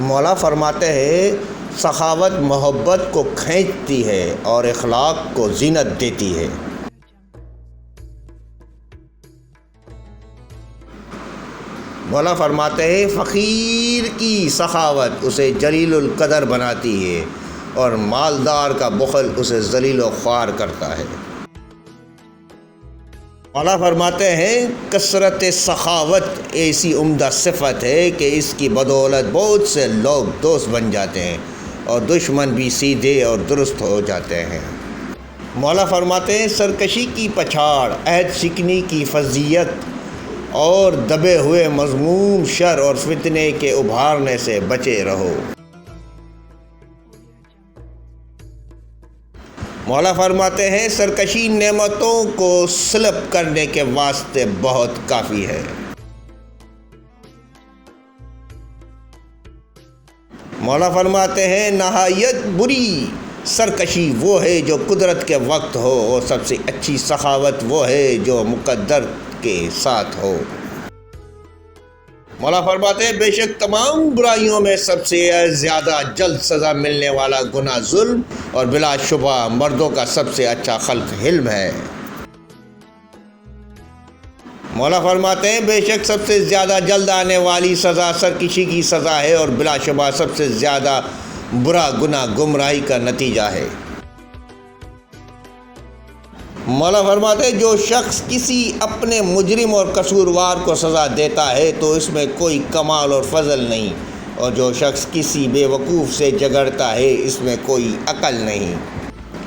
مولا فرماتے ہیں سخاوت محبت کو کھینچتی ہے اور اخلاق کو زینت دیتی ہے۔ مولا فرماتے ہیں فقیر کی سخاوت اسے جلیل القدر بناتی ہے اور مالدار کا بخل اسے ذلیل و خوار کرتا ہے۔ مولا فرماتے ہیں کثرت سخاوت ایسی عمدہ صفت ہے کہ اس کی بدولت بہت سے لوگ دوست بن جاتے ہیں اور دشمن بھی سیدھے اور درست ہو جاتے ہیں۔ مولا فرماتے ہیں سرکشی کی پچھاڑ، عہد شکنی کی فضیلت اور دبے ہوئے مذموم شر اور فتنے کے ابھارنے سے بچے رہو۔ مولا فرماتے ہیں سرکشی نعمتوں کو سلب کرنے کے واسطے بہت کافی ہے۔ مولا فرماتے ہیں نہایت بری سرکشی وہ ہے جو قدرت کے وقت ہو اور سب سے اچھی سخاوت وہ ہے جو مقدر کے ساتھ ہو۔ مولا فرماتے ہیں بے شک تمام برائیوں میں سب سے زیادہ جلد سزا ملنے والا گناہ ظلم اور بلا شبہ مردوں کا سب سے اچھا خلق حلم ہے۔ مولا فرماتے ہیں بے شک سب سے زیادہ جلد آنے والی سزا سرکشی کی سزا ہے اور بلا شبہ سب سے زیادہ برا گناہ گمراہی کا نتیجہ ہے۔ مولا فرماتے ہیں جو شخص کسی اپنے مجرم اور قصوروار کو سزا دیتا ہے تو اس میں کوئی کمال اور فضل نہیں، اور جو شخص کسی بے وقوف سے جھگڑتا ہے اس میں کوئی عقل نہیں۔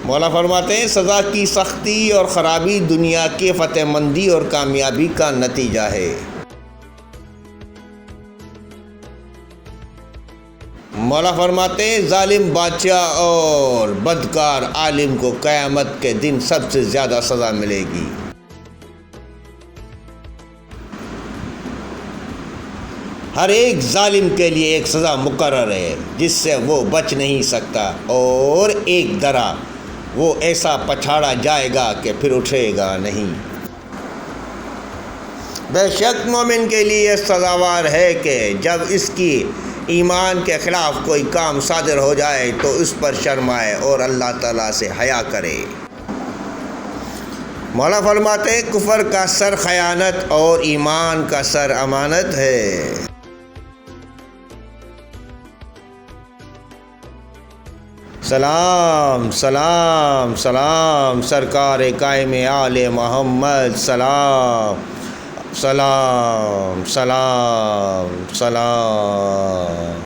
مولا فرماتے ہیں سزا کی سختی اور خرابی دنیا کی فتح مندی اور کامیابی کا نتیجہ ہے۔ مولا فرماتے ہیں ظالم بادشاہ اور بدکار عالم کو قیامت کے دن سب سے زیادہ سزا ملے گی۔ ہر ایک ظالم کے لیے ایک سزا مقرر ہے جس سے وہ بچ نہیں سکتا، اور ایک درا وہ ایسا پچھاڑا جائے گا کہ پھر اٹھے گا نہیں۔ بے شک مومن کے لیے یہ سزاوار ہے کہ جب اس کی ایمان کے خلاف کوئی کام صادر ہو جائے تو اس پر شرمائے اور اللہ تعالیٰ سے حیا کرے۔ مولا فرماتے ہیں کفر کا سر خیانت اور ایمان کا سر امانت ہے۔ سلام سلام سلام سرکار قائم آل محمد، سلام سلام سلام سلام۔